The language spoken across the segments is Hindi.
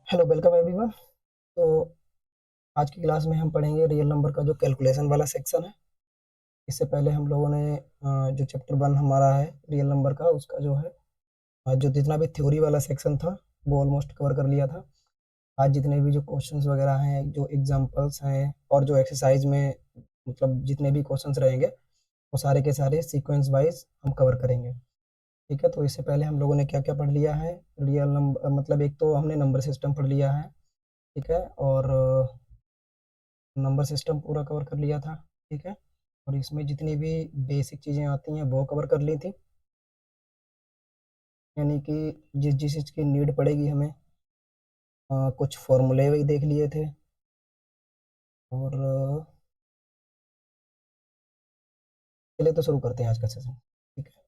Hello, welcome everyone. तो आज की क्लास में हम पढ़ेंगे रियल नंबर का जो कैलकुलेशन वाला सेक्शन है। इससे पहले हम लोगों ने जो चैप्टर 1 हमारा है रियल नंबर का, उसका जो है जो जितना भी थ्योरी वाला सेक्शन था वो ऑलमोस्ट कवर कर लिया था। आज जितने भी जो क्वेश्चंस वगैरह हैं, जो एग्जांपल्स हैं और जो एक्सरसाइज में मतलब जितने भी क्वेश्चंस रहेंगे वो सारे के सारे सीक्वेंस वाइज हम कवर करेंगे। ठीक है, तो इससे पहले हम लोगों ने क्या क्या पढ़ लिया है। रियल नंबर मतलब एक तो हमने नंबर सिस्टम पढ़ लिया है। ठीक है, और नंबर सिस्टम पूरा कवर कर लिया था। ठीक है, और इसमें जितनी भी बेसिक चीज़ें आती हैं वो कवर कर ली थी, यानी कि जिस जिस चीज़ की नीड पड़ेगी हमें। कुछ फॉर्मूले भी देख लिए थे। और चलिए तो शुरू करते हैं आज का सेशन। ठीक है,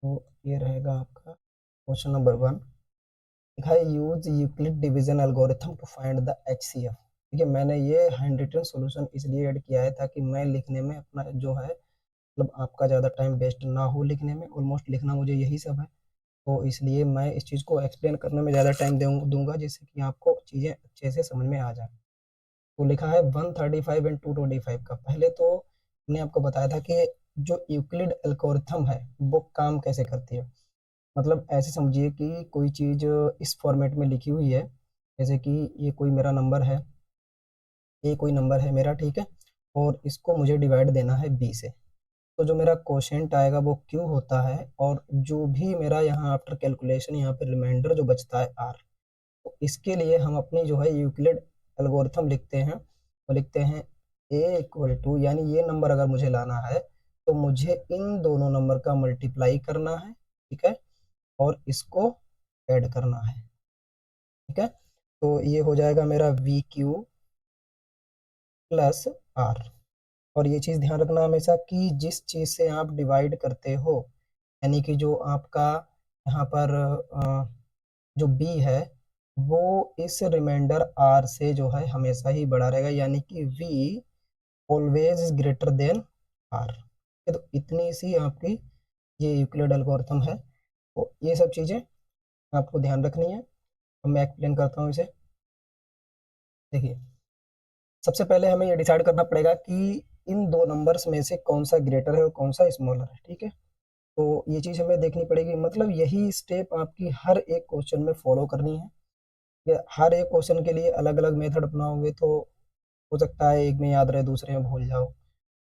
तो ये रहेगा आपका क्वेश्चन नंबर 1। लिखा है use Euclid division algorithm to find the HCF. ठीक है, मैंने ये हैंड रिटन सॉल्यूशन इसलिए ऐड किया है ताकि मैं लिखने में अपना जो है मतलब आपका ज़्यादा टाइम वेस्ट ना हो लिखने में। ऑलमोस्ट लिखना मुझे यही सब है, तो इसलिए मैं इस चीज़ को एक्सप्लेन करने में ज़्यादा टाइम दूंगा जिससे कि आपको चीज़ें अच्छे से समझ में आ जाए। तो लिखा है 135 एंड 225 का। पहले तो मैंने आपको बताया था कि जो यूक्लिड एल्गोरिथम है वो काम कैसे करती है। मतलब ऐसे समझिए कि कोई चीज़ इस फॉर्मेट में लिखी हुई है, जैसे कि ये कोई मेरा नंबर है, ये कोई नंबर है मेरा। ठीक है, और इसको मुझे डिवाइड देना है बी से। तो जो मेरा क्वोशेंट आएगा वो क्यू होता है, और जो भी मेरा यहाँ आफ्टर कैलकुलेशन यहाँ पे रिमाइंडर जो बचता है आर। तो इसके लिए हम अपनी जो है यूक्लिड एल्गोरिथम लिखते हैं, वो लिखते हैं ए इक्वल टू, यानी ये नंबर अगर मुझे लाना है तो मुझे इन दोनों नंबर का मल्टीप्लाई करना है। ठीक है, और इसको ऐड करना है। ठीक है, तो ये हो जाएगा मेरा वी क्यू प्लस आर। और ये चीज़ ध्यान रखना हमेशा कि जिस चीज़ से आप डिवाइड करते हो, यानी कि जो आपका यहाँ पर जो बी है वो इस रिमाइंडर आर से जो है हमेशा ही बड़ा रहेगा, यानी कि v always is greater than r. तो इतनी सी आपकी ये यूक्लिड एल्गोरिथम है। तो ये सब चीज़ें आपको ध्यान रखनी है। अब मैं एक्सप्लेन करता हूँ इसे। देखिए, सबसे पहले हमें ये डिसाइड करना पड़ेगा कि इन दो नंबर्स में से कौन सा ग्रेटर है और कौन सा स्मॉलर है। ठीक है, तो ये चीज़ हमें देखनी पड़ेगी। मतलब यही स्टेप आपकी हर एक क्वेश्चन में फॉलो करनी है। या हर एक क्वेश्चन के लिए अलग अलग मेथड अपनाओगे तो हो सकता है एक में याद रहे दूसरे में भूल जाओ,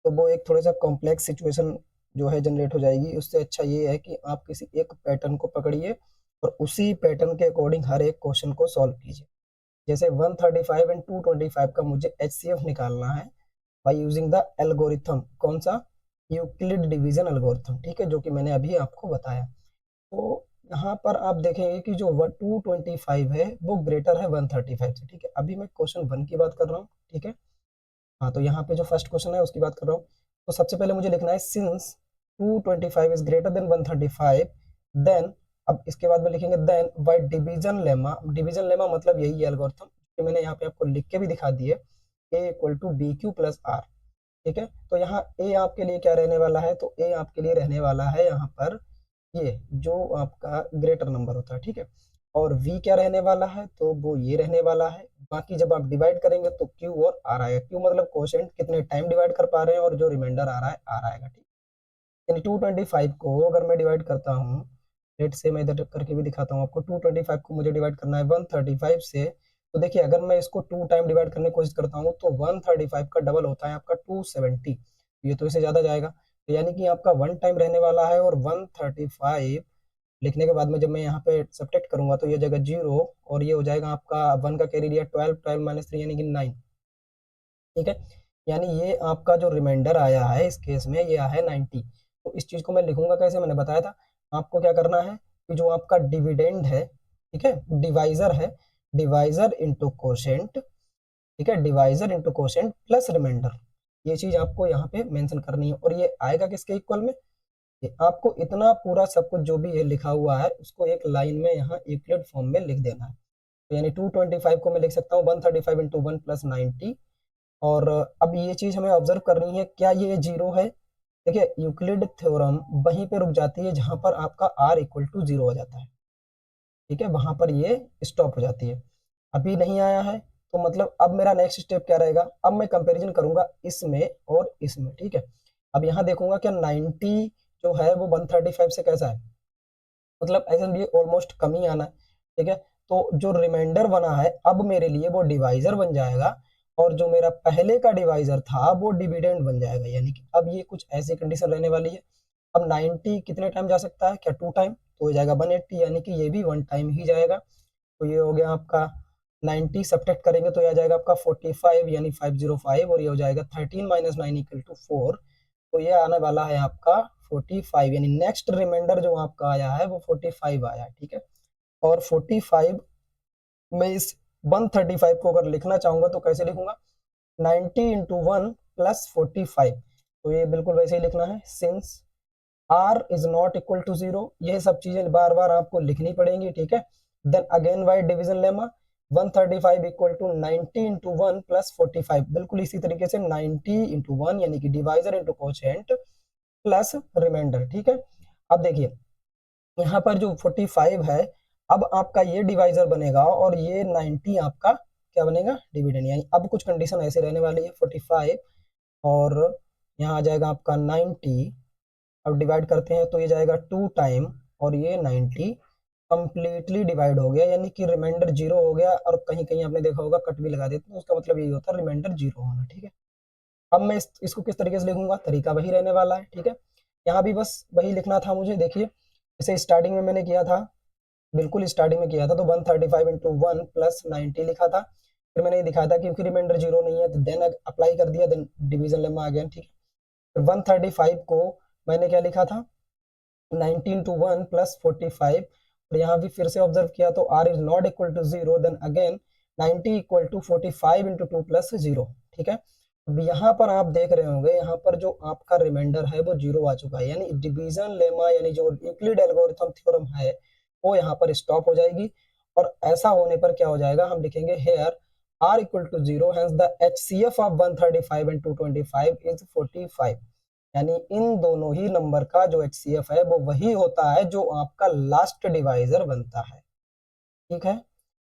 तो वो एक थोड़ा सा कॉम्प्लेक्स सिचुएशन जो है जनरेट हो जाएगी। उससे अच्छा ये है कि आप किसी एक पैटर्न को पकड़िए और उसी पैटर्न के अकॉर्डिंग हर एक क्वेश्चन को सॉल्व कीजिए। जैसे 135 एंड 225 का मुझे एचसीएफ निकालना है बाय यूजिंग द एल्गोरिथम। कौन सा? Euclid division algorithm. ठीक है, जो कि मैंने अभी आपको बताया। तो यहाँ पर आप देखेंगे कि जो 225 है वो ग्रेटर है 135 से। ठीक है, अभी मैं क्वेश्चन 1 की बात कर रहा हूँ। ठीक है, हाँ, तो यहाँ पे जो फर्स्ट क्वेश्चन है उसकी बात कर रहा हूँ। तो सबसे पहले मुझे लिखना है since 225 is greater than 135, then, अब इसके बाद में लिखेंगे then by division lemma. Division lemma मतलब यही है एल्गोरिथम कि मैंने यहाँ पे आपको लिख के भी दिखा दिए, A equal to B Q plus R. ठीक है, तो यहाँ ए आपके लिए क्या रहने वाला है, तो ए आपके लिए रहने वाला है यहाँ पर ये जो आपका ग्रेटर नंबर होता है। ठीक है, और v क्या रहने वाला है, तो वो ये रहने वाला है। बाकी जब आप डिवाइड करेंगे तो q और r आएगा। q मतलब क्वोशेंट कितने टाइम डिवाइड कर पा रहे हैं, और जो रिमाइंडर आ रहा है r आएगा। ठीक, यानी 225 को अगर मैं डिवाइड करता हूँ, लेट से मैं इधर करके भी दिखाता हूँ आपको। 225 को मुझे डिवाइड करना है 135 से। तो देखिए, अगर मैं इसको 2 टाइम डिवाइड करने की कोशिश करता हूँ तो 135 का डबल होता है आपका 270। ये तो इससे ज़्यादा जाएगा, तो यानी कि आपका 1 टाइम रहने वाला है। और 135 लिखने के बाद में जब मैं यहाँ पे सब्ट्रैक्ट करूंगा तो ये जगह 0, और ये हो जाएगा आपका 1 का कैरी लिया 12, 12 माइनस 3 यानी कि 9। ठीक है, यानी ये आपका जो रिमाइंडर आया है इस केस में ये आया है 90। तो इस चीज़ को मैं लिखूंगा कैसे, मैंने बताया था आपको क्या करना है कि जो आपका डिविडेंड है, ठीक है, डिवाइजर है, डिवाइजर इंटू कोशेंट। ठीक है, divisor into quotient plus remainder, ये चीज़ आपको यहाँ पे मेंशन करनी है। और ये आएगा किसके इक्वल में, ये आपको इतना पूरा सब कुछ जो भी ये लिखा हुआ है उसको एक लाइन में यहाँ यूक्लिड फॉर्म में लिख देना है। तो यानी 225 को मैं लिख सकता हूँ 135 इंटू 1 प्लस 90। और अब ये चीज हमें ऑब्जर्व करनी है, क्या ये जीरो है। देखिए, यूक्लिड थ्योरम वहीं पे रुक जाती है जहां पर आपका r इक्वल टू जीरो हो जाता है। ठीक है, वहां पर ये स्टॉप हो जाती है। अभी नहीं आया है, तो मतलब अब मेरा नेक्स्ट स्टेप क्या रहेगा, अब मैं कंपैरिजन करूंगा इसमें और इसमें, ठीक है। अब यहाँ देखूंगा क्या 90 जो है वो 135 से कैसा है, मतलब ऐसा भी ऑलमोस्ट कम ही आना है, ठीक है। तो जो रिमाइंडर बना है अब मेरे लिए वो डिवाइजर बन जाएगा, और जो मेरा पहले का डिवाइजर था वो डिविडेंड बन जाएगा, यानी कि अब ये कुछ ऐसी कंडीशन रहने वाली है। अब 90 कितने टाइम जा सकता है, क्या 2 टाइम, तो हो जाएगा 180, यानी कि ये भी 1 टाइम ही जाएगा। तो ये हो गया आपका 90, सब्ट्रैक्ट करेंगे तो यह आ जाएगा आपका 45 यानी 505, और ये हो जाएगा 13 माइनस 9 इक्वल टू 4। तो ये आने वाला है आपका 45, यानी नेक्स्ट रिमाइंडर जो आपका आया है वो 45 आया, ठीक है। और 45 में इस 135 को अगर लिखना चाहूंगा तो कैसे लिखूंगा, 90 इंटू 1 प्लस 45, तो ये बिल्कुल वैसे ही लिखना है, since r is not equal to 0, ये सब चीजें बार बार आपको लिखनी पड़ेंगी, ठीक है। Then again by division lemma 135 equal to 90 into 1 plus 45, बिल्कुल इसी तरीके से 90 इंटू 1 यानी कि divisor into quotient plus remainder, ठीक है। अब देखिए यहाँ पर जो 45 है, अब आपका ये डिवाइजर बनेगा और ये 90 आपका क्या बनेगा, डिविडेंड, यानी अब कुछ कंडीशन ऐसे रहने वाली है 45 और यहाँ आ जाएगा आपका 90, अब डिवाइड करते हैं तो ये जाएगा 2 टाइम और ये 90 कंप्लीटली डिवाइड हो गया, यानी कि रिमाइंडर जीरो हो गया, और कहीं कहीं आपने देखा होगा कट भी लगा देते हैं, तो उसका मतलब यही होता है रिमाइंडर जीरो होना, ठीक है। अब मैं इसको किस तरीके से लिखूंगा, तरीका वही रहने वाला है, ठीक है। यहाँ भी बस वही लिखना था मुझे, देखिए जैसे स्टार्टिंग में मैंने किया था, बिल्कुल स्टार्टिंग में किया था तो 135 इंटू 1 प्लस 90 लिखा था, फिर मैंने ये दिखाया था क्योंकि रिमाइंडर जीरो नहीं है तो देन अप्लाई कर दिया, देन डिवीजन लेमा आ गया, ठीक है। फिर 135 को मैंने क्या लिखा था, 19 टू 1 प्लस 45, और यहाँ भी फिर से ऑब्जर्व किया तो r is not equal to 0, then again 90 equal to 45 into 2 plus 0, ठीक है। अब यहाँ पर आप देख रहे होंगे, यहाँ पर जो आपका रिमाइंडर है वो जीरो आ चुका है, यानी डिवीजन लेमा यानी जो यूक्लिड एल्गोरिथम थ्योरम है वो यहाँ पर स्टॉप हो जाएगी, और ऐसा होने पर क्या हो जाएगा, हम लिखेंगे here r equal to 0, hence the HCF of 135 and 225 is 45, यानी इन दोनों ही नंबर का जो HCF है वो वही होता है जो आपका लास्ट डिवाइजर बनता है, ठीक है।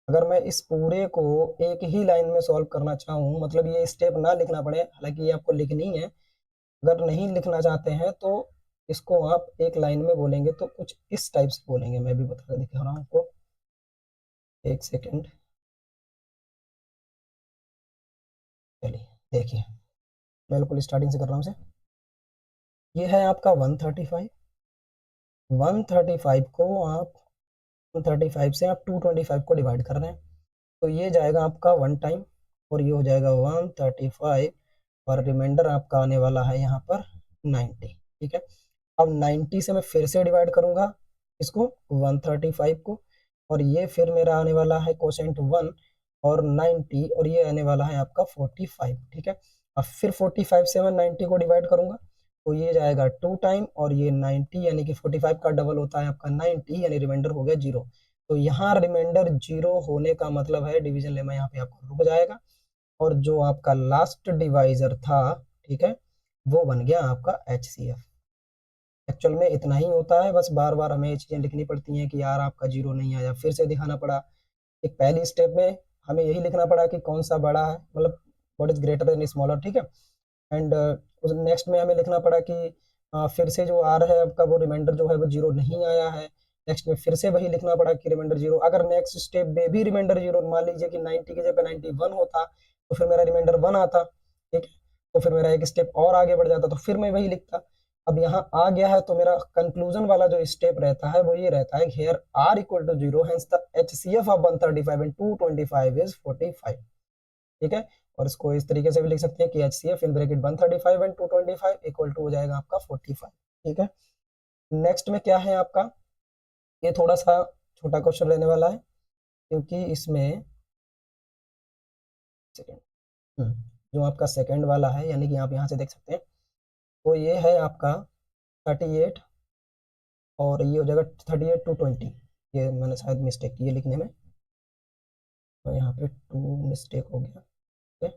अगर मैं इस पूरे को एक ही लाइन में सॉल्व करना चाहूँ, मतलब ये स्टेप ना लिखना पड़े, हालांकि ये आपको लिखनी है, अगर नहीं लिखना चाहते हैं तो इसको आप एक लाइन में बोलेंगे तो कुछ इस टाइप से बोलेंगे, मैं भी बता दिखा रहा हूँ आपको, एक सेकेंड, चलिए देखिए, बिल्कुल स्टार्टिंग से कर रहा हूँ इसे। ये है आपका 135, 135 को आप 135 से आप 225 को डिवाइड कर रहे हैं, तो ये जाएगा आपका 1 टाइम, और ये हो जाएगा 135, और रिमाइंडर आपका आने वाला है यहाँ पर 90, ठीक है। अब 90 से मैं फिर से डिवाइड करूंगा इसको 135 को, और ये फिर मेरा आने वाला है कोसेंट 1 और 90, और ये आने वाला है आपका 45, ठीक है। अब फिर 45 से मैं 90 को डिवाइड करूंगा तो ये जाएगा 2 टाइम, और ये 90 यानी कि 45 का डबल होता है आपका 90, यानी रिमाइंडर हो गया जीरो। तो यहाँ रिमाइंडर जीरो होने का मतलब है डिवीजन लेमा यहाँ पे आपको रुक जाएगा, और जो आपका लास्ट डिवाइजर था, ठीक है, वो बन गया आपका HCF। एक्चुअल में इतना ही होता है, बस बार बार हमें ये चीज़ें लिखनी पड़ती हैं कि यार आपका जीरो नहीं आया, फिर से दिखाना पड़ा। एक पहली स्टेप में हमें यही लिखना पड़ा कि कौन सा बड़ा है, मतलब what is greater then smaller, ठीक है। एंड उस नेक्स्ट में हमें लिखना पड़ा कि फिर से जो आर है आपका वो रिमाइंडर जो है वो जीरो नहीं आया है, नेक्स्ट में फिर से वही लिखना पड़ा कि रिमाइंडर जीरो, अगर नेक्स्ट स्टेप में भी रिमाइंडर जीरो, मान लीजिए कि 90 की जगह 91 होता तो फिर मेरा रिमाइंडर 1 आता, ठीक है, तो फिर मेरा एक स्टेप और आगे बढ़ जाता तो फिर मैं वही लिखता। अब यहाँ आ गया है तो मेरा कंक्लूजन वाला जो स्टेप रहता है वो ये रहता है, here r equal to zero, hence the HCF of 135 and 225 is 45, ठीक है। और इसको इस तरीके से भी लिख सकते हैं कि HCF in bracket 135 and 225 equal to हो जाएगा आपका 45, ठीक है। नेक्स्ट में क्या है आपका, ये थोड़ा सा छोटा क्वेश्चन रहने वाला है क्योंकि इसमें सेकेंड, जो आपका सेकेंड वाला है, यानी कि आप यहाँ से देख सकते हैं, तो ये है आपका 38, और ये हो जाएगा 38 टू 20, ये मैंने शायद मिस्टेक की है लिखने में, तो यहाँ पे 2 मिस्टेक हो गया, ठीक है,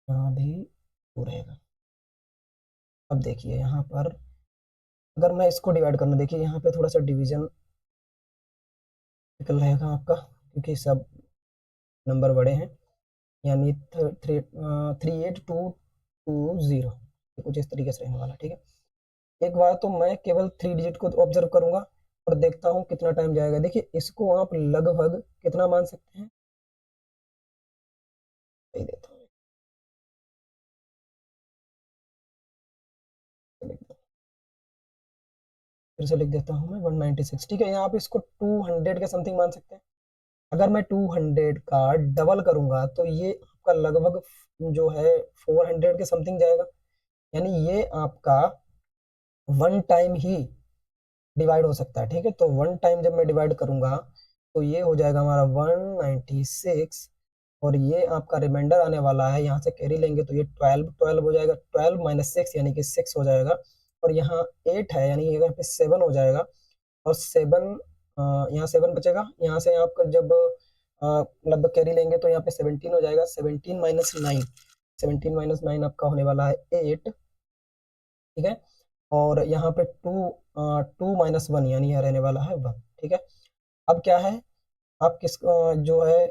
यहाँ भी 2 रहेगा। अब देखिए यहाँ पर अगर मैं इसको डिवाइड करना, देखिए यहाँ पे थोड़ा सा डिवीजन निकल रहेगा आपका, क्योंकि सब नंबर बड़े हैं, यानी 38220 कुछ इस तरीके से रहने वाला। ठीक है, एक बार तो मैं केवल 3 डिजिट को ऑब्जर्व करूंगा और देखता हूँ कितना टाइम जाएगा। देखिए इसको आप लगभग कितना मान सकते हैं, सही देता हूँ, फिर से लिख देता हूँ मैं 196। ठीक है, यहाँ पे इसको 200 के समथिंग मान सकते हैं। अगर मैं 200 का डबल करूंगा तो ये आपका लगभग जो है 400 के समथिंग जाएगा। यानी ये आपका वन टाइम ही डिवाइड हो सकता है। ठीक है, तो वन टाइम जब मैं डिवाइड करूंगा तो ये हो जाएगा हमारा 196, और ये आपका रिमाइंडर आने वाला है, यहाँ से कैरी लेंगे तो ये 12 हो जाएगा, 12 - 6 यानी कि 6 हो जाएगा, और यहाँ 8 है यानी यहाँ पे 7 हो जाएगा, और 7 यहाँ 7 बचेगा, यहाँ से आपका जब लगभग कैरी लेंगे तो यहाँ पे 17 हो जाएगा, 17 - 9, 17 - 9 आपका होने वाला है 8। ठीक है, और यहाँ पे 2 - 1 यानी यह रहने वाला है 1। ठीक है, अब क्या है, आप जो है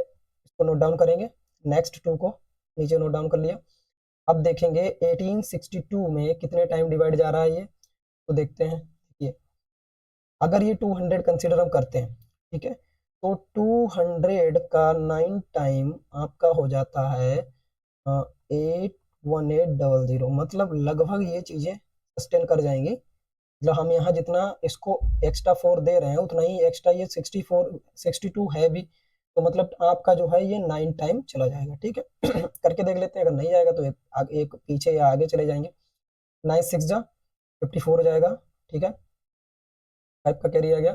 इसको नोट डाउन करेंगे, नेक्स्ट 2 को नीचे नोट डाउन कर लिया। अब देखेंगे 1862 में कितने टाइम डिवाइड जा रहा है ये, तो देखते हैं। ये अगर ये 200 कंसीडर हम करते हैं, ठीक है, तो 200 का 9 टाइम आपका हो जाता है 81800, मतलब लगभग ये चीज़ें सस्टेन कर जाएंगी। मतलब हम यहाँ जितना इसको एक्स्ट्रा 4 दे रहे हैं उतना ही एक्स्ट्रा ये 62 है भी, तो मतलब आपका जो है ये 9 टाइम चला जाएगा। ठीक है, करके देख लेते हैं, अगर नहीं जाएगा तो एक पीछे या आगे चले जाएंगे। 9 6 जा 54 हो जाएगा। ठीक है, 5 का कैरी आ गया,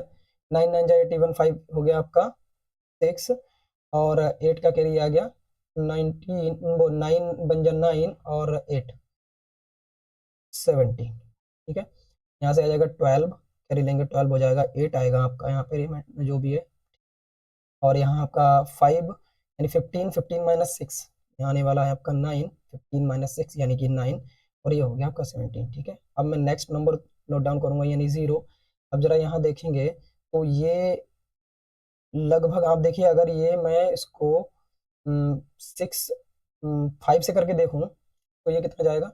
9 9 जा 81, 5 हो गया आपका 6, और 8 का कैरी आ गया 19, वो 9 बन जा 9, और 8 17। ठीक है, यहाँ से आ जाएगा 12, कैरी लेंगे 12 हो जाएगा, 8 आएगा आपका यहाँ पे जो भी है, और यहाँ आपका 5 यानी 15, 15 - 6 यहाँ आने वाला है आपका 9, 15 - 6 यानी कि 9, और ये हो गया आपका 17। ठीक है, अब मैं नेक्स्ट नंबर नोट डाउन करूंगा यानी 0। अब जरा यहाँ देखेंगे तो ये लगभग आप देखिए, अगर ये मैं इसको 6 5 से करके देखूं तो ये कितना जाएगा।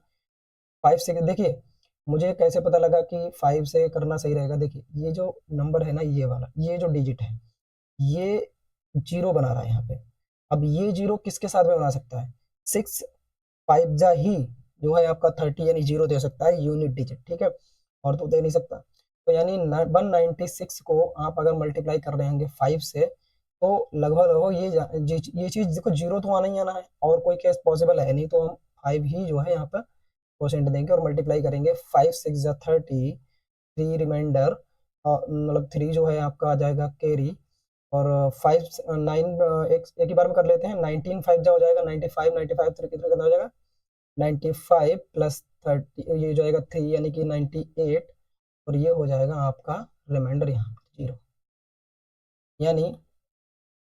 5 से देखिए, मुझे कैसे पता लगा कि 5 से करना सही रहेगा। देखिए ये जो नंबर है ना, ये वाला, ये जो डिजिट है ये 0 बना रहा है यहाँ पे। अब ये 0 किसके साथ में बना सकता है, 6 5 जा ही जो है आपका 30 यानी 0 दे सकता है यूनिट डिजिट। ठीक है, और तो दे नहीं सकता। तो यानी 196 को आप अगर मल्टीप्लाई कर रहे होंगे 5 से, तो लगभग लगभग ये चीज देखो 0 तो आना ही आना है, और कोई केस पॉसिबल है नहीं, तो हम 5 ही जो है यहाँ पर परसेंट देंगे और मल्टीप्लाई करेंगे। 5 6 जा 30, 3 रिमाइंडर, मतलब 3 जो है आपका आ जाएगा कैरी, और 5 9 एक ही बार में कर लेते हैं। 19 5 जा हो जाएगा 95, 95 कितना कितना हो जाएगा 95 प्लस 30, ये हो जाएगा 3 यानी कि 98, और ये हो जाएगा आपका रिमाइंडर यहाँ पर 0। यानी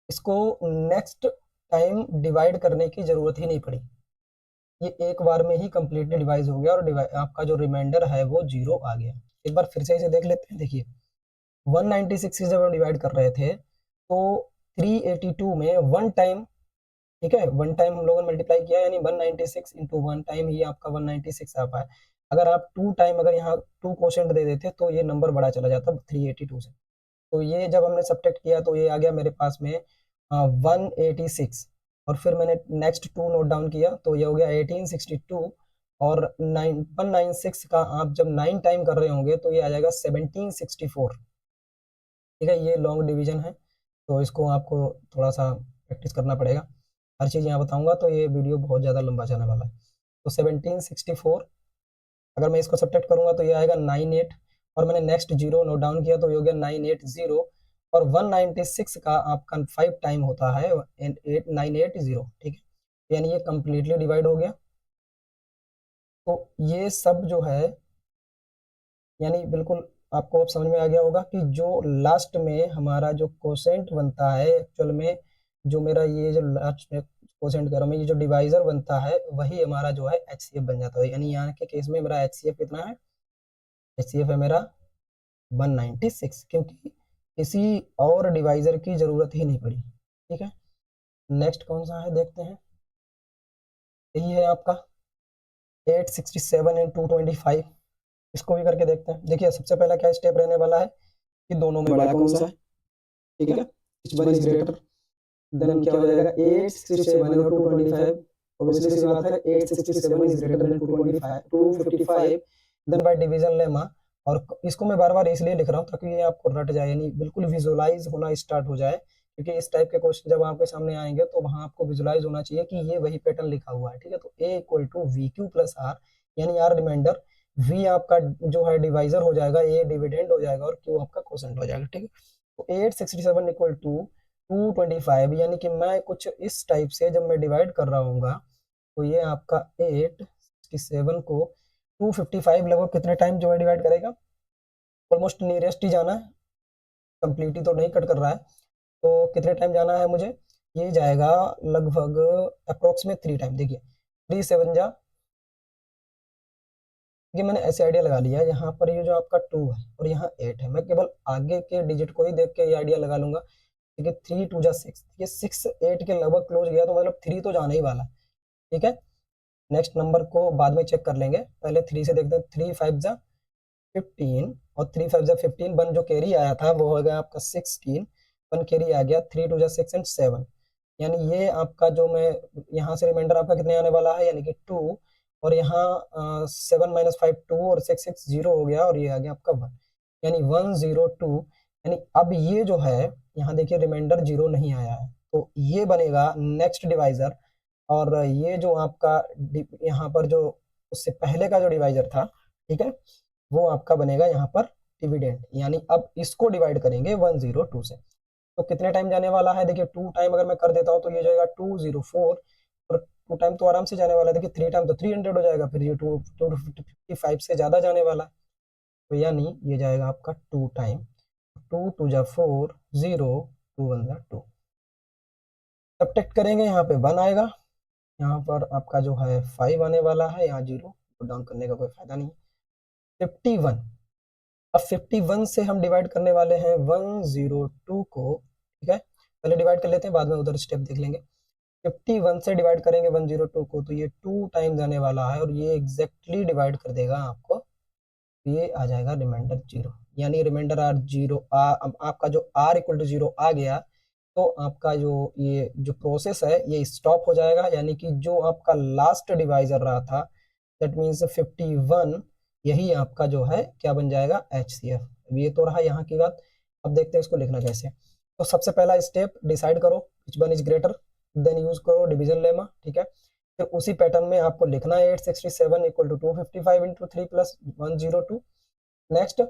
इसको नेक्स्ट टाइम डिवाइड करने की जरूरत ही नहीं पड़ी, ये एक बार में ही कंप्लीटली डिवाइड हो गया, और आपका जो रिमाइंडर है वो 0 आ गया। एक बार फिर से इसे देख लेते हैं। देखिए 196 से जब हम डिवाइड कर रहे थे तो 382 में वन टाइम, ठीक है, वन टाइम हम लोगों ने मल्टीप्लाई किया, यानी 196 इंटू वन टाइम ही आपका 196 आ पाया। अगर आप टू टाइम अगर यहाँ 2% दे देते तो ये नंबर बड़ा चला जाता 382 से। तो ये जब हमने सब्ट्रैक्ट किया तो ये आ गया मेरे पास में 186, और फिर मैंने नेक्स्ट 2 नोट डाउन किया तो ये हो गया 1862, और 196 का आप जब 9 टाइम कर रहे होंगे तो ये आ जाएगा 1764। ठीक है, ये लॉन्ग डिवीजन है, तो इसको आपको थोड़ा सा प्रैक्टिस करना पड़ेगा। हर चीज़ यहाँ बताऊंगा तो ये वीडियो बहुत ज़्यादा लंबा जाने वाला है। तो 1764 अगर मैं इसको सब्ट्रैक्ट करूंगा तो ये आएगा 98, और मैंने नेक्स्ट 0 नोट डाउन किया तो ये हो गया 980, और 196 का आपका 5 टाइम होता है 980। ठीक है, यानी ये कम्प्लीटली डिवाइड हो गया। तो ये सब जो है यानी बिल्कुल आपको अब समझ में आ गया होगा कि जो लास्ट में हमारा जो कोसेंट बनता है एक्चुअल में, जो मेरा ये जो लास्ट में कोसेंट कह रहा हूँ मैं, ये जो डिवाइजर बनता है वही हमारा जो है एचसीएफ बन जाता है। यानी यहाँ के केस में मेरा एचसीएफ कितना है, एचसीएफ है मेरा 196, क्योंकि किसी और डिवाइजर की जरूरत ही नहीं पड़ी। ठीक है, नेक्स्ट कौन सा है देखते हैं, यही है आपका 867 एंड 225। इसको भी करके देखते हैं। देखिए सबसे पहला क्या स्टेप रहने वाला है कि दोनों में बड़ा कौन सा है, ठीक है, which one is greater, then क्या हो जाएगा 867 और 225, ऑब्वियसली सी बात है 867 is greater than 255, then by division lemma. और इसको मैं बार बार इसलिए लिख रहा हूँ ताकि ये आपको रट जाए, यानी बिल्कुल विजुअलाइज होना स्टार्ट हो जाए, क्योंकि इस टाइप के क्वेश्चन जब आपके सामने आएंगे तो वहां आपको विजुअलाइज होना चाहिए कि ये वही पैटर्न लिखा हुआ है, ठीक है। तो a equal to v q plus r, यानी आर रिमाइंडर, v आपका जो है डिवाइजर हो जाएगा, a डिविडेंड हो जाएगा और q आपका क्वोशेंट हो जाएगा, ठीक है। तो 867 इक्वल टू 225, यानी कि मैं कुछ इस टाइप से जब मैं डिवाइड कर रहा हूँ तो ये आपका 867 को 255 लगभग कितने टाइम जो है डिवाइड करेगा, ऑलमोस्ट नियरेस्ट ही जाना है, कंप्लीट ही तो नहीं कट कर रहा है, तो कितने टाइम जाना है मुझे, ये जाएगा लगभग अप्रोक्सीमेट 3 टाइम। देखिए 3 7 जा, ये मैंने ऐसे आइडिया लगा लिया, यहाँ पर ये जो आपका 2 है और यहाँ 8 है, मैं केवल आगे के डिजिट को ही देख के ये आइडिया लगा लूंगा, ठीक है। 3 2 जा 6, ये 6 8 के लगभग क्लोज गया, तो मतलब 3 तो जाना ही वाला है, ठीक है। नेक्स्ट नंबर को बाद में चेक कर लेंगे, पहले 3 से देखते हैं। 3 5 जा 15 और 3 5 जा 15, वन जो कैरी आया था वो हो गया आपका 16, वन कैरी आ गया, 3 2 जा 6 एंड 7, यानी ये आपका जो मैं यहाँ से रिमाइंडर आपका कितने आने वाला है, यानी कि 2, और यहाँ 7 माइनस 5 2 और 6 6 0 हो गया और ये आ गया आपका 1, यानी 102। यानी अब ये जो है यहाँ देखिए रिमाइंडर 0 नहीं आया है, तो ये बनेगा नेक्स्ट डिवाइजर, और ये जो आपका यहाँ पर जो उससे पहले का जो डिवाइजर था, ठीक है, वो आपका बनेगा यहाँ पर डिविडेंड, यानी अब इसको डिवाइड करेंगे 102 से, तो कितने टाइम जाने वाला है, देखिए 2 टाइम अगर मैं कर देता हूँ तो ये जाएगा 204, और 2 टाइम तो आराम से जाने वाला है, देखिए 3 टाइम तो 300 हो जाएगा, फिर ये 255 से ज्यादा जाने वाला है, तो यानी ये जाएगा आपका 2 टाइम, 2 2 जा 4 0 2 1 जा 2, सब्ट्रैक्ट करेंगे यहाँ पे 1 आएगा, यहाँ पर आपका जो है 5 आने वाला है, यहाँ 0 डाउन करने का कोई फायदा नहीं। 51, अब 51 से हम डिवाइड करने वाले हैं 102 को, ठीक है, पहले डिवाइड कर लेते हैं बाद में उधर स्टेप देख लेंगे। 51 से डिवाइड करेंगे 102 को, तो ये 2 टाइम जाने वाला है और ये एग्जैक्टली डिवाइड कर देगा आपको, ये आ जाएगा रिमाइंडर 0, यानी रिमाइंडर आर 0 आपका जो r इक्वल टू 0 आ गया, तो आपका जो ये जो प्रोसेस है ये स्टॉप हो जाएगा, यानी कि जो आपका लास्ट डिवाइजर रहा था, दैट मीन्स 51, यही आपका जो है क्या बन जाएगा HCF। ये तो रहा यहाँ की बात, अब देखते हैं इसको लिखना कैसे। तो सबसे पहला स्टेप डिसाइड करो which one is greater, then use करो डिवीजन लेमा, ठीक है। फिर उसी पैटर्न में आपको लिखना है 867 equal to 255 into 3 plus 102। Next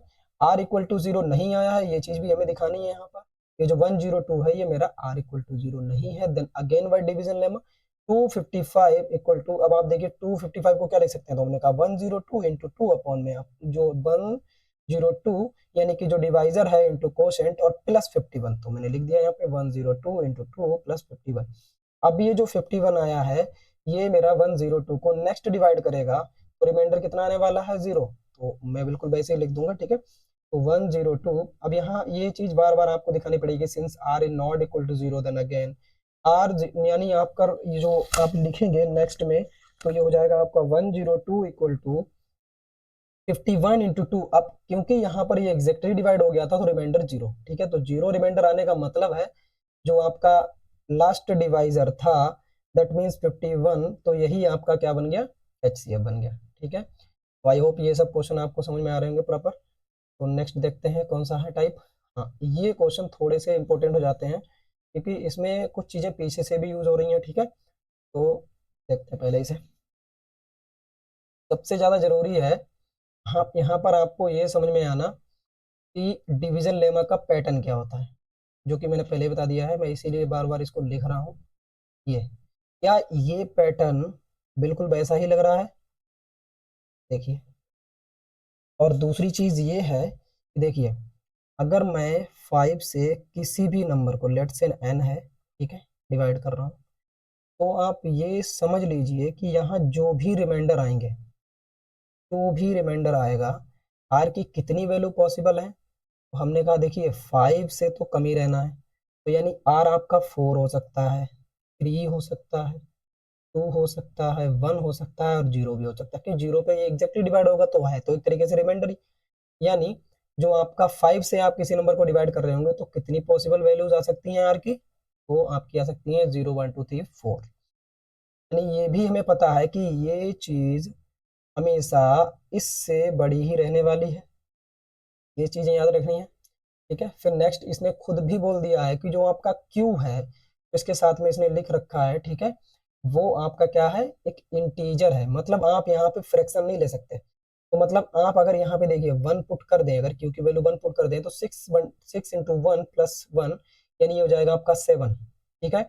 r equal to 0 नहीं आया है, ये चीज भी हमें दिखानी है यहाँ पर, ये जो 102 है ये मेरा r इक्वल टू 0 नहीं है, then again by division lemma 255 equal to, अब आप देखिए 255 को क्या लिख सकते हैं, तो हमने कहा 102 इंटू 2 अपॉन में आप जो 102 यानी कि जो डिवाइजर है इंटू कोशेंट और प्लस 51, तो मैंने लिख दिया यहाँ पे 102 इंटू 2 प्लस 51। अब ये जो 51 आया है ये मेरा 102 को नेक्स्ट डिवाइड करेगा, तो रिमाइंडर कितना आने वाला है 0, तो मैं बिल्कुल वैसे ही लिख दूंगा, ठीक है। तो 102, अब यहाँ ये चीज बार बार आपको दिखानी पड़ेगी, since r is not equal to 0 then again r, यानी आपका ये जो आप लिखेंगे नेक्स्ट में, तो ये हो जाएगा आपका 102 इक्वल टू 51 इंटू 2। अब क्योंकि यहाँ पर ये एग्जैक्टली डिवाइड हो गया था तो रिमाइंडर 0, ठीक है, तो 0 रिमाइंडर आने का मतलब है जो आपका लास्ट डिवाइजर था दैट मीन्स 51, तो यही आपका क्या बन गया, HCF बन गया, ठीक है। तो आई होप ये सब क्वेश्चन आपको समझ में आ रहे होंगे प्रॉपर। तो नेक्स्ट देखते हैं कौन सा है टाइप। हाँ, ये क्वेश्चन थोड़े से इंपॉर्टेंट हो जाते हैं क्योंकि इसमें कुछ चीजें पीछे से भी यूज हो रही हैं, ठीक है। तो देखते हैं पहले इसे, सबसे ज्यादा जरूरी है हाँ यहाँ पर आपको ये समझ में आना कि डिवीजन लेमा का पैटर्न क्या होता है, जो कि मैंने पहले बता दिया है, मैं इसीलिए बार बार इसको लिख रहा हूँ। ये क्या ये पैटर्न बिल्कुल वैसा ही लग रहा है, देखिए। और दूसरी चीज ये है कि देखिए अगर मैं 5 से किसी भी नंबर को, लेट से n है, ठीक है, डिवाइड कर रहा हूँ, तो आप ये समझ लीजिए कि यहाँ जो भी रिमाइंडर आएंगे, जो भी रिमाइंडर आएगा, r की कितनी वैल्यू पॉसिबल है, तो हमने कहा देखिए 5 से तो कम ही रहना है, तो यानी r आपका 4 हो सकता है, 3 हो सकता है, 2 हो सकता है, 1 हो सकता है और 0 भी हो सकता है, क्योंकि 0 पे ये एग्जैक्टली डिवाइड होगा तो है तो एक तरीके से रिमाइंडर ही। यानी जो आपका 5 से आप किसी नंबर को डिवाइड कर रहे होंगे तो कितनी पॉसिबल वैल्यूज आ सकती हैं आर की, वो आपकी आ सकती हैं 0 1 2 3 4। यानी ये भी हमें पता है कि ये चीज हमेशा इससे बड़ी ही रहने वाली है, ये चीजें याद रखनी है। ठीक है, फिर नेक्स्ट इसने खुद भी बोल दिया है कि जो आपका क्यू है इसके साथ में इसने लिख रखा है, ठीक है, वो आपका क्या है, एक इंटीजर है, मतलब आप यहाँ पे फ्रैक्शन नहीं ले सकते। तो मतलब आप अगर यहाँ पे देखिए 1 पुट कर दें, अगर क्यू की वैल्यू 1 पुट कर दें तो 6 इंटू 1 प्लस 1 यानी ये हो जाएगा आपका 7। ठीक है,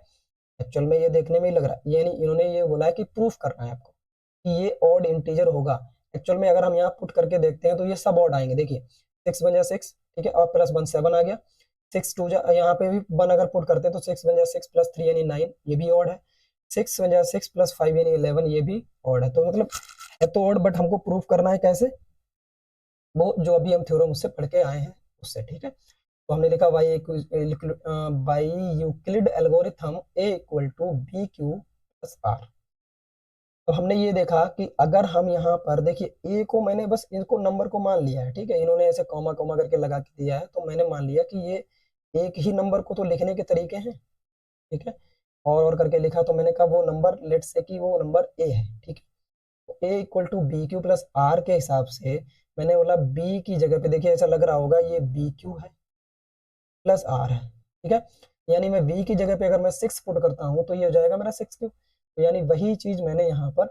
एक्चुअल में ये देखने में ही लग रहा है, यानी इन्होंने ये बोला है कि प्रूफ करना है आपको कि ये ऑड इंटीजर होगा। एक्चुअल में अगर हम यहाँ पुट करके देखते हैं तो ये सब ऑड आएंगे, देखिए 6 बन जाए 6, ठीक है, और प्लस 1 7 आ गया, 6 2 जा, यहाँ पे भी 1 अगर पुट करते हैं तो 6 बन जाए 6 प्लस 3 यानी 9, ये भी ऑड है। 6 बन जाए 6 प्लस 5 यानी 11, ये भी ऑड है। तो मतलब है तो ऑड, बट हमको प्रूफ करना है कैसे, वो जो अभी हम थ्योरम उससे पढ़ के आए हैं उससे। ठीक है, तो हमने लिखा by Euclid algorithm a equal to B Q plus r. तो हमने ये देखा कि अगर हम यहाँ पर देखिए ए को मैंने बस इनको नंबर को मान लिया है, ठीक है, इन्होंने ऐसे कॉमा कॉमा करके लगा के दिया है तो मैंने मान लिया कि ये एक ही नंबर को तो लिखने के तरीके हैं। ठीक है, और करके लिखा तो मैंने कहा वो नंबर लेट से कि वो नंबर ए है। ठीक है, तो A equal to B Q plus R के हिसाब से मैंने बोला बी की जगह पे, देखिए ऐसा लग रहा होगा ये बी क्यू है प्लस आर है। ठीक है, यानी मैं बी की जगह पे अगर मैं 6 पुट करता हूँ तो ये हो जाएगा मेरा 6 क्यू, तो यानी वही चीज मैंने यहाँ पर,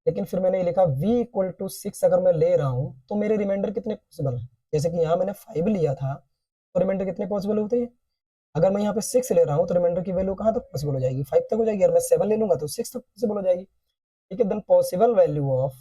लेकिन फिर मैंने लिखा v इक्वल टू 6 अगर मैं ले रहा हूँ तो मेरे रिमाइंडर कितने पॉसिबल है, जैसे कि यहाँ मैंने 5 लिया था तो रिमाइंडर कितने पॉसिबल होते हैं, अगर मैं यहाँ पे 6 ले रहा हूँ तो रिमाइंडर की वैल्यू कहाँ तक पॉसिबल हो जाएगी, 5 तक हो जाएगी, और मैं 7 ले लूंगा तो 6 तक पॉसिबल हो जाएगी। ठीक है, देन पॉसिबल वैल्यू ऑफ,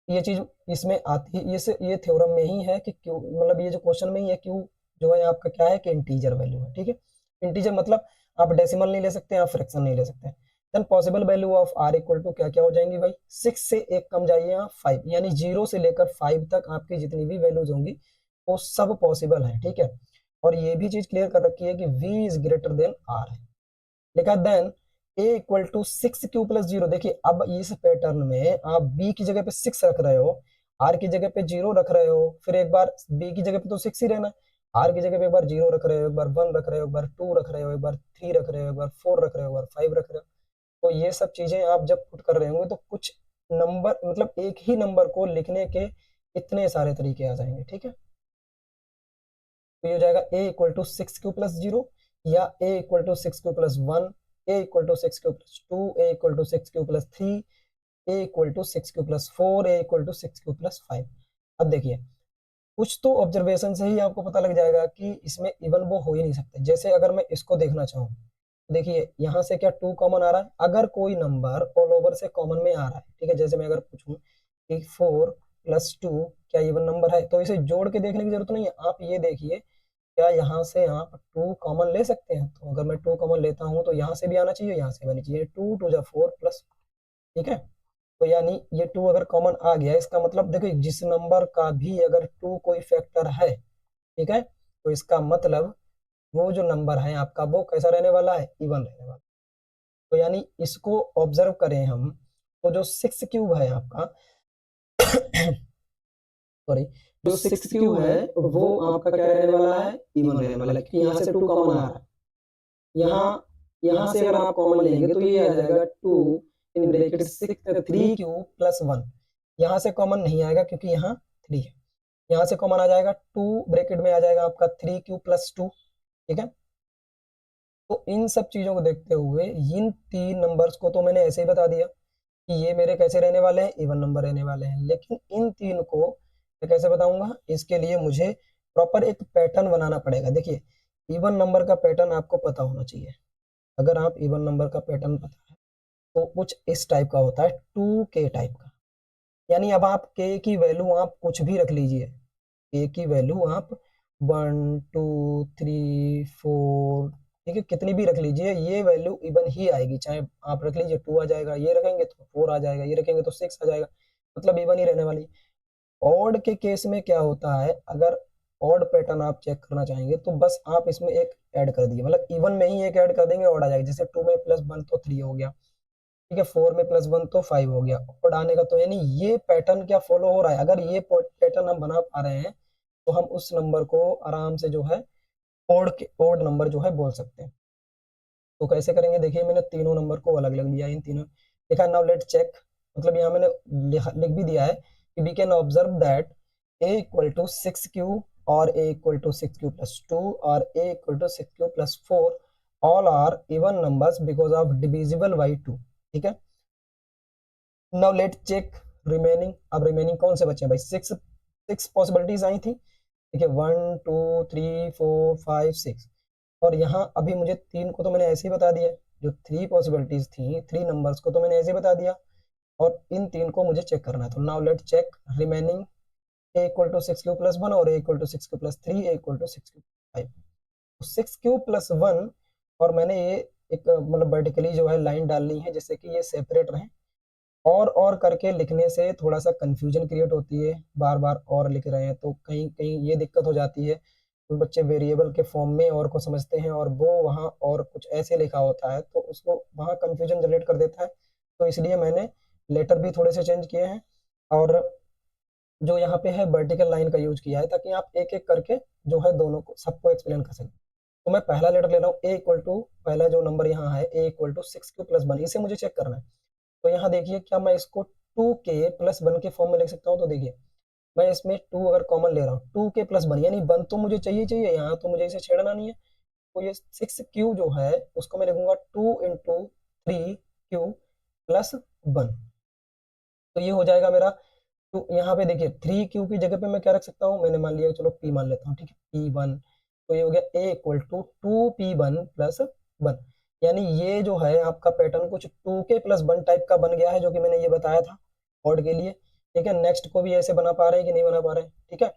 ये चीज इसमें आती है, ये थ्योरम में ही है कि क्यू, मतलब ये जो क्वेश्चन में ही है, क्यू जो है आपका क्या है कि इंटीजर वैल्यू है। ठीक है, इंटीजर मतलब आप डेसिमल नहीं ले सकते, आप फ्रैक्शन नहीं ले सकते। Then possible value of r equal to क्या क्या हो जाएंगी भाई, 6 से एक कम जाइए यहाँ 5, यानी 0 से लेकर 5 तक आपकी जितनी भी वैल्यूज होंगी वो सब पॉसिबल है। ठीक है, और ये भी चीज क्लियर कर रखी है कि v is greater than r है। लिखा then a equal to 6 q plus 0, देखिए अब इस पैटर्न में आप b की जगह पे 6 रख रहे हो, r की जगह पे 0 रख रहे हो, फिर एक बार b की जगह पे तो 6 ही रहना, r की जगह पे एक बार 0 रख रहे हो, एक बार 1 रख रहे हो, एक बार 2 रख रहे हो, एक बार 3 रख रहे हो, एक बार 4 रख रहे हो, एक बार 5 रख रहे हो। तो ये सब चीजें आप जब पुट कर रहे होंगे तो कुछ नंबर, मतलब एक ही नंबर को लिखने के इतने सारे तरीके आ जाएंगे। ठीक है, तो ये हो जाएगा a equal to 6 q plus 0, या a equal to 6 q plus 1, a equal to 6 q plus 2, a equal to 6 q plus 3, a equal to 6 q plus 4, a equal to 6 q plus 5। अब देखिए कुछ तो ऑब्जर्वेशन से ही आपको पता लग जाएगा कि इसमें इवन वो हो ही नहीं सकते। जैसे अगर मैं इसको देखना चाहूँ, देखिए यहाँ से क्या 2 कॉमन आ रहा है, अगर कोई नंबर ऑल ओवर से कॉमन में आ रहा है, ठीक है, जैसे मैं अगर पूछूं कि 4 प्लस 2 क्या इवन नंबर है, तो इसे जोड़ के देखने की जरूरत नहीं है, आप ये देखिए क्या यहाँ से आप 2 कॉमन ले सकते हैं, तो अगर मैं 2 कॉमन लेता हूँ तो यहाँ से भी आना चाहिए, यहाँ से भी आना चाहिए, 2 2 जा 4 प्लस, ठीक है, तो यानी ये 2 अगर कॉमन आ गया इसका मतलब देखिए जिस नंबर का भी अगर 2 कोई फैक्टर है, ठीक है, तो इसका मतलब वो जो नंबर है आपका वो कैसा रहने वाला है, इवन रहने वाला। तो यानी इसको ऑब्जर्व करें हम, तो जो 6 क्यूब है आपका सॉरी, जो 6 क्यूब है वो आपका क्या रहने वाला है, इवन रहने वाला है, क्योंकि यहाँ से 2 कॉमन आ रहा है। यहाँ यहाँ से अगर आप कॉमन लेंगे तो ये आ जाएगा 2 इन ब्रैकेट 6 3 क्यूब प्लस 1, यहाँ से कॉमन नहीं आएगा क्योंकि यहाँ 3 है, यहाँ से कॉमन आ जाएगा 2 ब्रैकेट में आ जाएगा आपका 3 क्यूब प्लस 2। ठीक है, तो इन सब चीजों को देखते हुए इन 3 नंबर्स को तो मैंने ऐसे ही बता दिया कि ये मेरे कैसे रहने वाले हैं, इवन नंबर रहने वाले हैं, लेकिन इन 3 को मैं कैसे बताऊंगा, इसके लिए मुझे प्रॉपर एक पैटर्न बनाना पड़ेगा। देखिए इवन नंबर का पैटर्न आपको पता होना चाहिए, अगर आप इवन नंबर का पैटर्न पता है तो कुछ इस टाइप का होता है, 2k टाइप का, यानी अब आप k की वैल्यू आप कुछ भी रख लीजिए, k की वैल्यू आप 1 2 3 4, ठीक है, कितनी भी रख लीजिए ये वैल्यू इवन ही आएगी, चाहे आप रख लीजिए 2 आ जाएगा, ये रखेंगे तो 4 आ जाएगा, ये रखेंगे तो 6 आ जाएगा, मतलब इवन ही रहने वाली। ऑड के केस में क्या होता है, अगर ऑड पैटर्न आप चेक करना चाहेंगे तो बस आप इसमें एक ऐड कर दिए, मतलब इवन में ही एक ऐड कर देंगे, ऑड आ जाएगा। जैसे 2 में +1 तो 3 हो गया, ठीक है, 4 में +1 तो 5 हो गया, ऑड आने का। तो यानी ये पैटर्न क्या फॉलो हो रहा है, अगर ये पैटर्न हम बना पा रहे हैं तो हम उस नंबर को आराम से जो है ऑड नंबर जो है बोल सकते हैं। तो कैसे करेंगे, देखिए मैंने तीनों नंबर को अलग अलग लिया, इन तीनों देखा। नाउ लेट चेक, मतलब यहाँ मैंने लिख भी दिया है कि we can observe that a equal to 6q और a equal to 6q plus 2 और a equal to 6q plus 4 all are even numbers because of divisible by 2, ठीक है। Now let check remaining. अब रिमेनिंग कौन से बचे हैं भाई, सिक्स पॉसिबिलिटीज आई थी, देखिए 1 2 3 4 5 6, और यहाँ अभी मुझे 3 को तो मैंने ऐसे ही बता दिया, जो 3 पॉसिबिलिटीज थी, 3 नंबर्स को तो मैंने ऐसे ही बता दिया, और इन 3 को मुझे चेक करना है। तो now let check remaining, a equal to 6q plus 1 और a equal to 6q plus 3, a equal to 6q 5। तो 6q प्लस 1, और मैंने ये एक मतलब वर्टिकली जो है लाइन डालनी है जिससे कि ये सेपरेट रहें। और करके लिखने से थोड़ा सा कंफ्यूजन क्रिएट होती है, बार बार और लिख रहे हैं तो कहीं कहीं ये दिक्कत हो जाती है। कुछ बच्चे वेरिएबल के फॉर्म में और को समझते हैं और वो वहाँ और कुछ ऐसे लिखा होता है तो उसको वहाँ कंफ्यूजन जनरेट कर देता है। तो इसलिए मैंने लेटर भी थोड़े से चेंज किए हैं, और जो यहाँ पे है वर्टिकल लाइन का यूज किया है ताकि आप एक एक करके जो है दोनों को सबको एक्सप्लेन कर सकें। तो मैं पहला लेटर ले रहा हूँ, ए इक्वल टू, पहला जो नंबर यहाँ है ए इक्वल टू 6q प्लस 1, इसे मुझे चेक करना है। तो यहाँ देखिए क्या मैं इसको 2k प्लस 1 के फॉर्म में लिख सकता हूँ, तो देखिए मैं इसमें 2 अगर कॉमन ले रहा हूँ, 2k प्लस 1 यानी 1 तो मुझे चाहिए चाहिए, यहाँ तो मुझे इसे छेड़ना नहीं है। तो ये 6q जो है उसको मैं लिखूंगा 2 इंटू 3q प्लस 1, तो ये हो जाएगा मेरा। तो यहाँ पे देखिए 3q की जगह पे मैं क्या रख सकता हूँ, मैंने मान लिया, चलो p मान लेता हूँ, ठीक है, p1। तो ये हो गया a equal to 2p1 plus 1, यानी ये जो है आपका पैटर्न कुछ 2k प्लस 1 टाइप का बन गया है, जो कि मैंने ये बताया था ऑड के लिए, ठीक है। नेक्स्ट को भी ऐसे बना पा रहे हैं कि नहीं बना पा रहे हैं, ठीक है।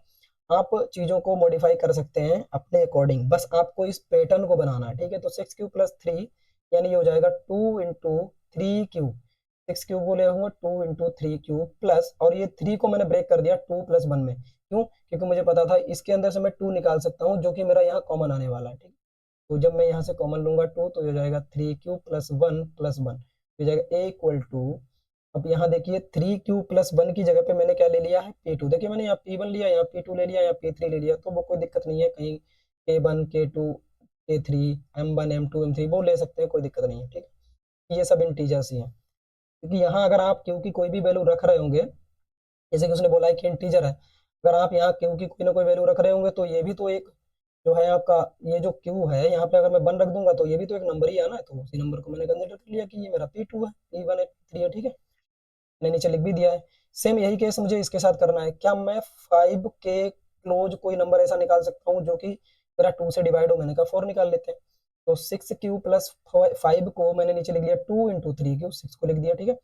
आप चीजों को मॉडिफाई कर सकते हैं अपने अकॉर्डिंग, बस आपको इस पैटर्न को बनाना है, ठीक है। तो 6q प्लस 3 यानी ये हो जाएगा 2 इंटू 3q, 6q को ले आऊंगा 2 इंटू 3q प्लस, और ये 3 को मैंने ब्रेक कर दिया 2 प्लस 1 में, क्यों, क्योंकि मुझे पता था इसके अंदर से मैं 2 निकाल सकता हूँ जो कि मेरा यहाँ कॉमन आने वाला है, ठीक। तो जब मैं यहाँ से कॉमन लूंगा 2 तो ये हो जाएगा 3q प्लस 1 प्लस 1, हो जाएगा a इक्वल टू, अब यहाँ देखिए 3q प्लस 1 की जगह पे मैंने क्या ले लिया है, p2। देखिए मैंने यहाँ p1 लिया, यहाँ p2 ले लिया, यहाँ p3 ले लिया, तो वो कोई दिक्कत नहीं है, कहीं k1 k2 k3 m1 m2 m3 वो ले सकते हैं, कोई दिक्कत नहीं है, ठीक है। ये सब इंटीजर्स ही हैं, क्योंकि यहाँ अगर आप क्यू की कोई भी वैल्यू रख रहे होंगे, जैसे कि उसने बोला है कि इंटीजर है, अगर आप यहाँ क्यू की कोई ना कोई वैल्यू रख रहे होंगे तो ये भी तो एक जो है आपका, ये जो क्यू है यहाँ पे अगर मैं 1 रख दूंगा तो ये भी तो एक नंबर ही है ना, तो उसी नंबर को मैंने कंसिडर कर लिया कि ये मेरा p2 है, p1 है, p3 है, ठीक है। मैंने नीचे लिख भी दिया है। सेम यही केस मुझे इसके साथ करना है, क्या मैं 5 के क्लोज कोई नंबर ऐसा निकाल सकता हूँ जो कि मेरा 2 से डिवाइड हो, मैंने कहा 4 निकाल लेते हैं। तो 6q प्लस 5 को मैंने नीचे लिख लिया 2 इंटू 3q, 6 को लिख दिया, ठीक है।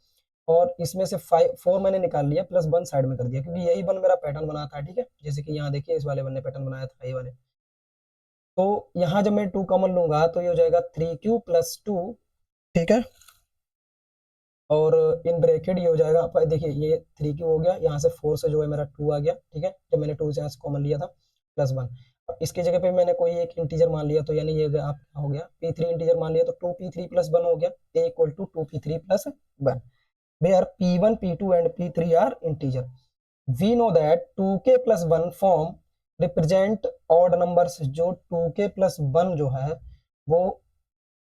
और इसमें से 4 मैंने निकाल लिया प्लस 1 साइड में कर दिया, क्योंकि यही वन मेरा पैटर्न बनाता है, ठीक है। जैसे कि यहाँ देखिए इस वाले वन ने पैटर्न बनाया था, ये वाले। तो यहाँ जब मैं 2 कॉमन लूंगा तो ये हो जाएगा 3q प्लस 2, ठीक है। और इन ब्रैकेट ये हो जाएगा आपका, देखिए ये 3q हो गया, यहाँ से 4 से जो है मेरा 2 आ गया, ठीक है, जब मैंने 2 से यहाँ से कॉमन लिया था, प्लस 1। अब इसकी जगह पे मैंने कोई एक इंटीजर मान लिया, तो यानी ये आपका हो गया p3 इंटीजर मान लिया, तो 2p3 प्लस 1 हो गया, a equal to 2p3 plus 1, where p1 p2 and p3 are integer। we know that 2k plus 1 form represent odd numbers। जो 2k plus 1 जो है वो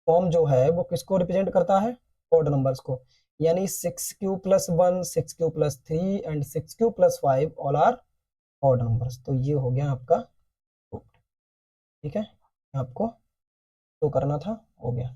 फॉर्म जो है वो किसको रिप्रेजेंट करता है, ऑड नंबर्स को, यानी 6q plus 1 6q plus 3 and 6q plus 5 all are odd numbers. तो ये हो गया आपका, ठीक है, आपको तो करना था, हो गया।